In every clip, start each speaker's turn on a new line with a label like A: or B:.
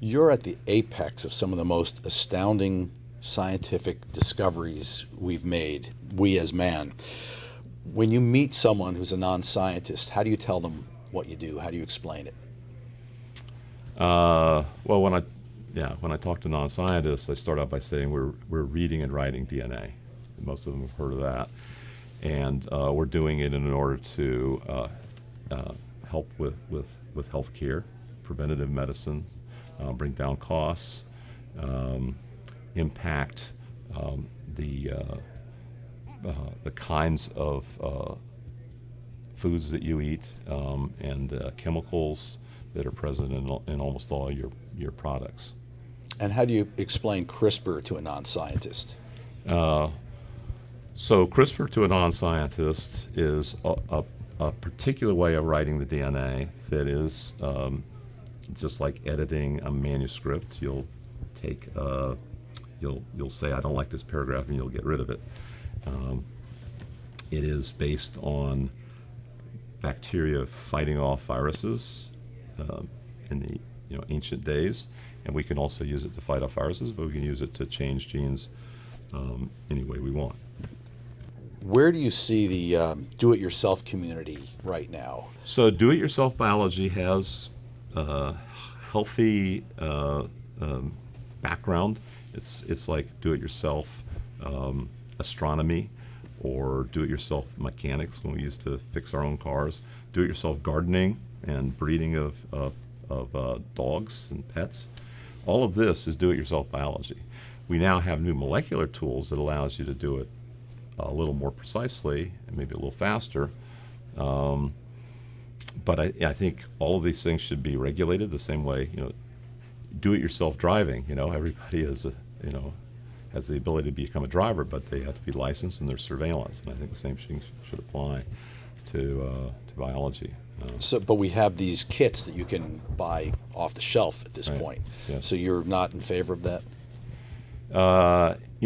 A: You're at the apex of some of the most astounding scientific discoveries we've made, we as man. When you meet someone who's a non-scientist, how do you tell them what you do? How do you explain it?
B: Well, when I talk to non-scientists, I start out by saying we're reading and writing DNA. Most of them have heard of that, and we're doing it in order to help with healthcare, preventative medicine, bring down costs, impact the kinds of foods that you eat, and chemicals that are present in almost all your products.
A: And how do you explain CRISPR to a non-scientist?
B: So CRISPR to a non-scientist is a particular way of writing the DNA that is just like editing a manuscript. You'll take you'll say, I don't like this paragraph, and you'll get rid of it. It is based on bacteria fighting off viruses in the ancient days, and we can also use it to fight off viruses, but we can use it to change genes any way we want.
A: Where do you see the do-it-yourself community right now?
B: So do-it-yourself biology has a healthy background. It's like do-it-yourself astronomy, or do-it-yourself mechanics when we used to fix our own cars, do-it-yourself gardening and breeding of dogs and pets. All of this is do-it-yourself biology. We now have new molecular tools that allows you to do it a little more precisely and maybe a little faster. But I think all of these things should be regulated the same way. Do-it-yourself driving. Everybody has the ability to become a driver, but they have to be licensed and there's surveillance. And I think the same thing should apply to biology.
A: But we have these kits that you can buy off the shelf at this
B: Right.
A: point.
B: Yes.
A: So you're not in favor of that?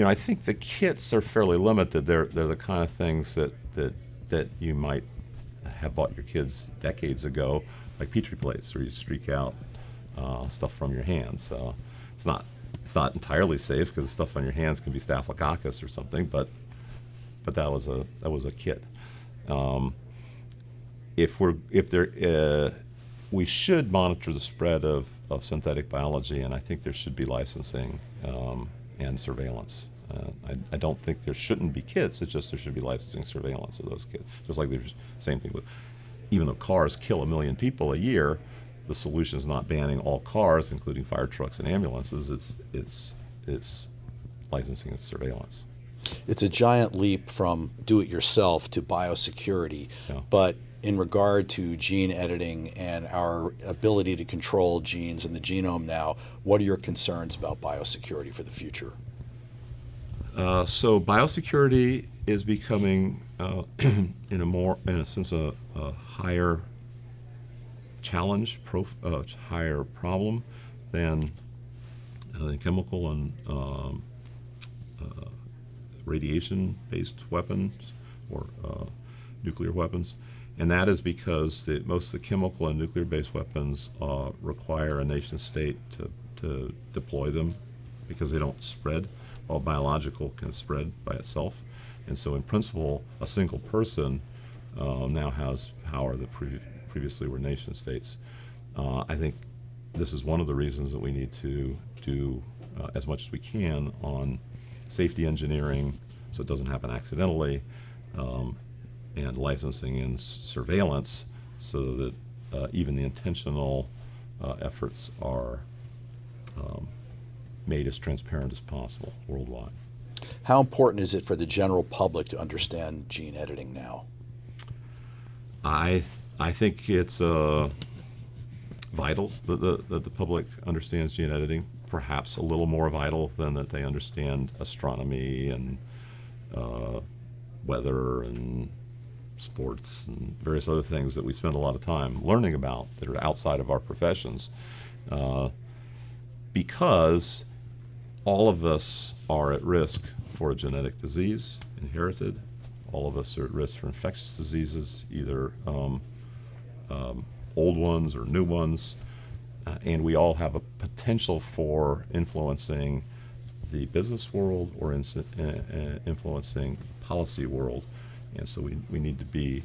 B: I think the kits are fairly limited. They're the kind of things that you might have bought your kids decades ago, like Petri plates, where you streak out stuff from your hands. So it's not entirely safe because the stuff on your hands can be Staphylococcus or something, but that was a kit. We should monitor the spread of synthetic biology, and I think there should be licensing and surveillance. I don't think there shouldn't be kits. It's just there should be licensing, surveillance of those kits. Just like there's the same thing with, even though cars kill 1 million people a year, the solution is not banning all cars, including fire trucks and ambulances. It's licensing and surveillance.
A: It's a giant leap from do-it-yourself to biosecurity,
B: Yeah.
A: but in regard to gene editing and our ability to control genes in the genome now, what are your concerns about biosecurity for the future?
B: So biosecurity is becoming, in a sense, a higher challenge, higher problem than chemical and radiation-based weapons or nuclear weapons. And that is because most of the chemical and nuclear-based weapons require a nation state to deploy them because they don't spread, while biological can spread by itself. And so in principle, a single person now has power that previously were nation states. I think this is one of the reasons that we need to do as much as we can on safety engineering so it doesn't happen accidentally, and licensing and surveillance so that even the intentional efforts are made as transparent as possible worldwide.
A: How important is it for the general public to understand gene editing now?
B: I think it's vital that the public understands gene editing, perhaps a little more vital than that they understand astronomy and weather and sports and various other things that we spend a lot of time learning about that are outside of our professions, because all of us are at risk for a genetic disease, inherited. All of us are at risk for infectious diseases, either old ones or new ones, and we all have a potential for influencing the business world or influencing the policy world. And so we need to be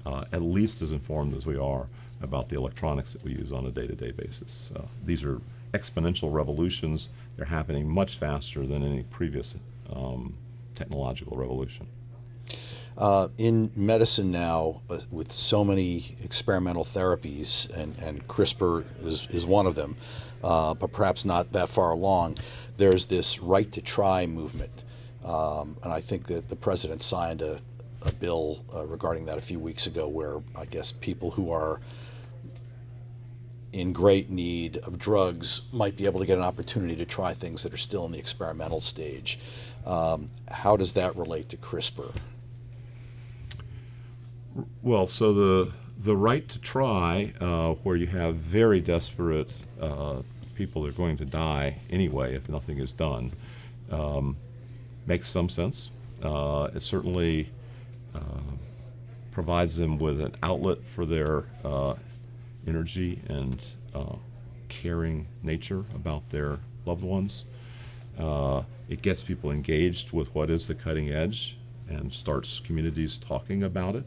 B: at least as informed as we are about the electronics that we use on a day-to-day basis. These are exponential revolutions. They're happening much faster than any previous technological revolution.
A: In medicine now, with so many experimental therapies, and CRISPR is one of them, but perhaps not that far along, there's this right to try movement. And I think that the president signed a bill regarding that a few weeks ago, where I guess people who are in great need of drugs might be able to get an opportunity to try things that are still in the experimental stage. How does that relate to CRISPR?
B: Well, so the right to try, where you have very desperate people that are going to die anyway if nothing is done, makes some sense. It certainly provides them with an outlet for their energy and caring nature about their loved ones. It gets people engaged with what is the cutting edge and starts communities talking about it.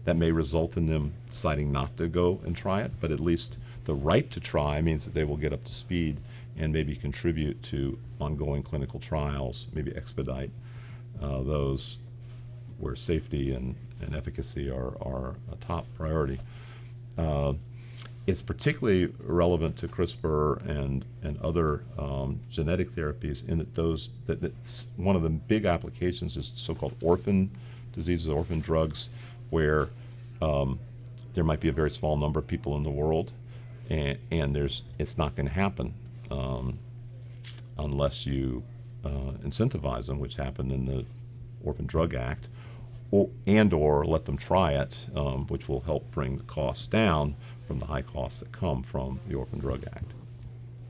B: That may result in them deciding not to go and try it, but at least the right to try means that they will get up to speed and maybe contribute to ongoing clinical trials, maybe expedite those where safety and efficacy are a top priority. It's particularly relevant to CRISPR and other genetic therapies in that one of the big applications is so-called orphan diseases, orphan drugs, where there might be a very small number of people in the world, and it's not going to happen unless you incentivize them, which happened in the Orphan Drug Act, or let them try it, which will help bring the costs down from the high costs that come from the Orphan Drug Act.